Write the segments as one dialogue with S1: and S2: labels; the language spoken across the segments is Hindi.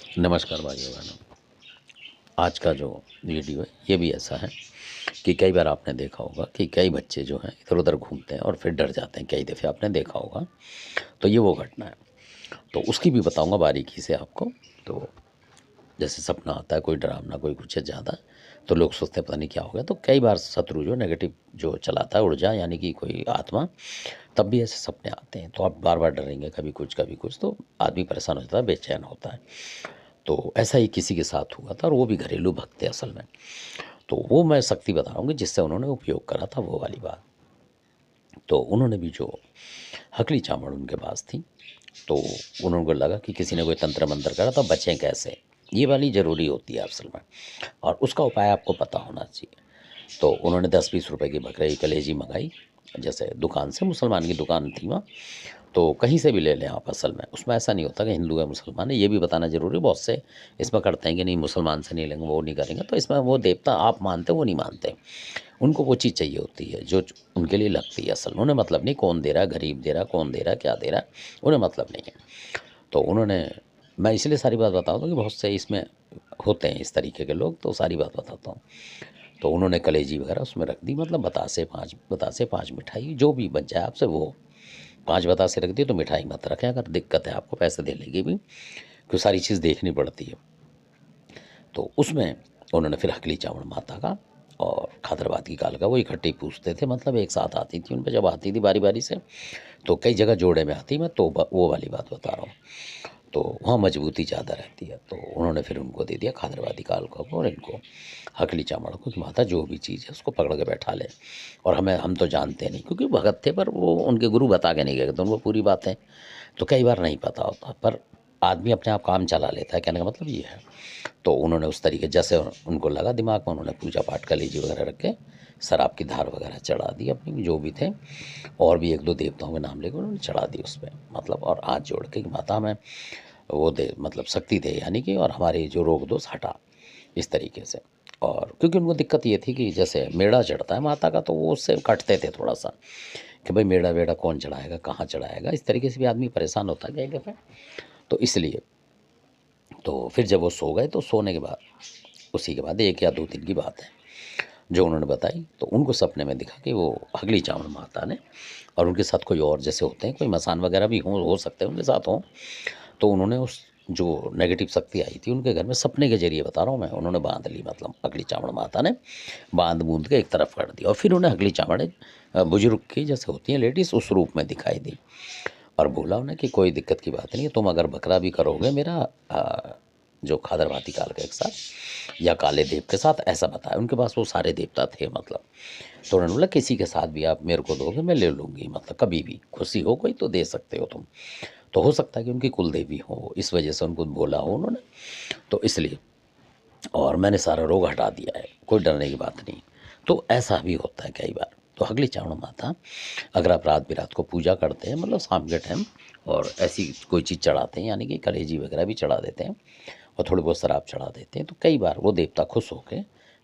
S1: नमस्कार भाइयों बहनों। आज का जो वीडियो है ये भी ऐसा है कि कई बार आपने देखा होगा कि कई बच्चे जो हैं इधर उधर घूमते हैं और फिर डर जाते हैं। कई दफ़े आपने देखा होगा। तो ये वो घटना है, तो उसकी भी बताऊंगा बारीकी से आपको। तो जैसे सपना आता है कोई डरावना, कोई कुछ है ज़्यादा, तो लोग सोचते हैं पता नहीं क्या हो गया। तो कई बार शत्रु जो नेगेटिव जो चलाता है ऊर्जा, यानी कि कोई आत्मा, तब भी ऐसे सपने आते हैं। तो आप बार बार डरेंगे, कभी कुछ, तो आदमी परेशान हो जाता है, बेचैन होता है। तो ऐसा ही किसी के साथ हुआ था और वो भी घरेलू भक्त थे असल में। तो वो मैं शक्ति बता रहा हूँ कि जिससे उन्होंने उपयोग करा था, वो वाली बात। तो उन्होंने भी जो हकली चामड़ उनके पास थी, तो उन्होंने को लगा कि किसी ने कोई तंत्र मंत्र करा, तो बचें कैसे, ये वाली ज़रूरी होती है असल में, और उसका उपाय आपको पता होना चाहिए। तो उन्होंने 10-20 रुपए की बकरे की कलेजी मंगाई, जैसे दुकान से, मुसलमान की दुकान थी वहाँ। तो कहीं से भी ले लें आप, असल में उसमें ऐसा नहीं होता कि हिंदू है मुसलमान है, ये भी बताना ज़रूरी है। बहुत से इसमें करते हैं कि नहीं मुसलमान से नहीं लेंगे, वो नहीं करेंगे, तो इसमें वो देवता आप मानते हो वो नहीं मानते। उनको वो चीज़ चाहिए होती है जो उनके लिए लगती है। असल में उन्हें मतलब नहीं कौन दे रहा है, गरीब दे रहा है, कौन दे रहा है, क्या दे रहा है, उन्हें मतलब नहीं है। तो उन्होंने, मैं इसलिए सारी बात बताता हूँ कि बहुत से इसमें होते हैं इस तरीके के लोग, तो सारी बात बताता हूँ। तो उन्होंने कलेजी वगैरह उसमें रख दी, मतलब बतासे 5 मिठाई जो भी बच जाए आपसे वो 5 बतासे रख दी। तो मिठाई मत रखें, अगर दिक्कत है आपको पैसे देने की भी, क्योंकि सारी चीज़ देखनी पड़ती है। तो उसमें उन्होंने फिर हकली चावड़ माता का और खादरबाद की काल का वो इकट्ठे ही पूछते थे, मतलब एक साथ आती थी उन पे, जब आती थी बारी बारी से। तो कई जगह जोड़े में आती, मैं तो वो वाली बात बता रहा हूँ। तो वहाँ मजबूती ज़्यादा रहती है। तो उन्होंने फिर उनको दे दिया खादरवादी काल को और इनको हकली चामड़ को, कि माता जो भी चीज़ है उसको पकड़ के बैठा ले। और हम तो जानते नहीं, क्योंकि भगत थे, पर वो उनके गुरु बता के नहीं गए, तो उनको पूरी बातें तो कई बार नहीं पता होता, पर आदमी अपने आप काम चला लेता है, कहने का मतलब ये है। तो उन्होंने उस तरीके, जैसे उनको लगा दिमाग में, उन्होंने पूजा पाठ कलेजी वगैरह रख के शराब की धार वगैरह चढ़ा दी अपनी, जो भी थे। और भी 1-2 देवताओं के नाम लेकर उन्होंने चढ़ा दी उस पे, मतलब, और हाथ जोड़ के कि माता हमें वो दे, मतलब शक्ति दे, यानी कि, और हमारे जो रोग दोष हटा, इस तरीके से। और क्योंकि उनको दिक्कत ये थी कि जैसे मेढ़ा चढ़ता है माता का, तो वो उससे कटते थे थोड़ा सा, कि भाई मेढ़ा वेढ़ा कौन चढ़ाएगा, कहाँ चढ़ाएगा, इस तरीके से भी आदमी परेशान होता है कई दफ़े। तो इसलिए, तो फिर जब वो सो गए, तो सोने के बाद, उसी के बाद 1 या 2 दिन की बात है जो उन्होंने बताई, तो उनको सपने में दिखा कि वो हगली चावड़ माता ने, और उनके साथ कोई और, जैसे होते हैं कोई मसान वगैरह भी हो सकते हैं उनके साथ हों। तो उन्होंने उस जो नेगेटिव शक्ति आई थी उनके घर में, सपने के ज़रिए बता रहा हूँ मैं, उन्होंने बाँध ली, मतलब हगली चावड़ माता ने बाँध-बूँध के एक तरफ कर दिया, और फिर उन्हें हगली चावड़ बुजुर्ग की, जैसे होती हैं लेडीज़, उस रूप में दिखाई दी। और बोला उन्हें कि कोई दिक्कत की बात नहीं है, तुम अगर बकरा भी करोगे मेरा जो खादरवाती काल के साथ या काले देव के साथ, ऐसा बताया। उनके पास वो सारे देवता थे, मतलब। तो उन्होंने बोला किसी के साथ भी आप मेरे को दोगे, मैं ले लूँगी, मतलब कभी भी खुशी हो कोई तो दे सकते हो तुम। तो हो सकता है कि उनकी कुल देवी हो, इस वजह से उनको बोला हो उन्होंने, तो इसलिए। और मैंने सारा रोग हटा दिया है, कोई डरने की बात नहीं। तो ऐसा भी होता है कई बार। तो हगली चावड़ माता, अगर आप रात बिरात को पूजा करते हैं, मतलब शाम के टाइम, और ऐसी कोई चीज़ चढ़ाते हैं, यानी कि कलेजी वगैरह भी चढ़ा देते हैं और थोड़ी बहुत शराब चढ़ा देते हैं, तो कई बार वो देवता खुश होके,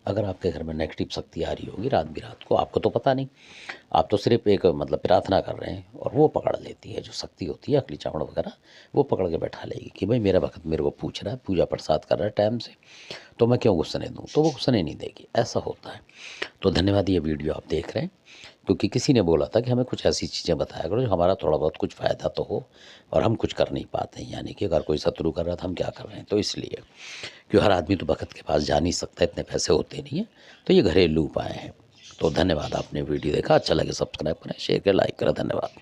S1: अगर आपके घर में नेगेटिव शक्ति आ रही होगी रात बिरात को, आपको तो पता नहीं, आप तो सिर्फ एक, मतलब, प्रार्थना कर रहे हैं, और वो पकड़ लेती है, जो शक्ति होती है हकली चावड़ वगैरह, वो पकड़ के बैठा लेगी कि भाई मेरा भक्त मेरे को पूछ रहा है, पूजा प्रसाद कर रहा है टाइम से, तो मैं क्यों घुसने दूँ, तो वो घुसने नहीं देगी, ऐसा होता है। तो धन्यवाद, ये वीडियो आप देख रहे हैं, क्योंकि किसी ने बोला था कि हमें कुछ ऐसी चीज़ें बताया करो जो हमारा थोड़ा बहुत कुछ फ़ायदा तो हो, और हम कुछ कर नहीं पाते हैं, यानी कि अगर कोई शत्रु कर रहा है तो हम क्या कर रहे हैं, तो इसलिए। क्योंकि हर आदमी तो भगत के पास जा नहीं सकता, इतने पैसे होते नहीं हैं, तो ये घरेलू उपाय हैं। तो धन्यवाद, आपने वीडियो देखा, अच्छा लगे सब्सक्राइब करें, शेयर करें, लाइक करें, धन्यवाद।